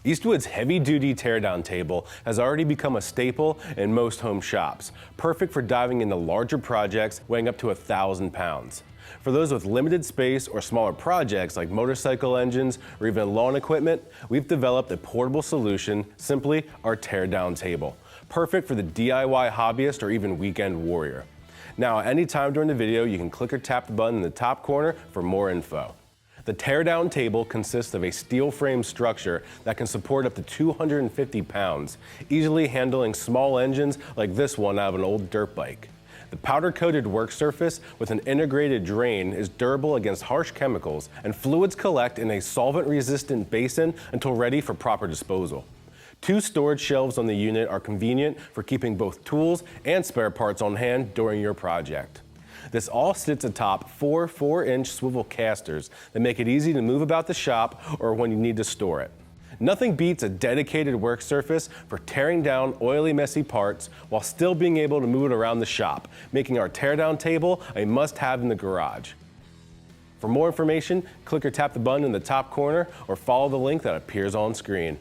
Eastwood's heavy-duty teardown table has already become a staple in most home shops, perfect for diving into larger projects weighing up to 1,000 pounds. For those with limited space or smaller projects like motorcycle engines or even lawn equipment, we've developed a portable solution, simply our teardown table, perfect for the DIY hobbyist or even weekend warrior. Now, at any time during the video, you can click or tap the button in the top corner for more info. The teardown table consists of a steel frame structure that can support up to 250 pounds, easily handling small engines like this one out of an old dirt bike. The powder-coated work surface with an integrated drain is durable against harsh chemicals, and fluids collect in a solvent-resistant basin until ready for proper disposal. 2 storage shelves on the unit are convenient for keeping both tools and spare parts on hand during your project. This all sits atop 4 4-inch swivel casters that make it easy to move about the shop or when you need to store it. Nothing beats a dedicated work surface for tearing down oily, messy parts while still being able to move it around the shop, making our teardown table a must-have in the garage. For more information, click or tap the button in the top corner or follow the link that appears on screen.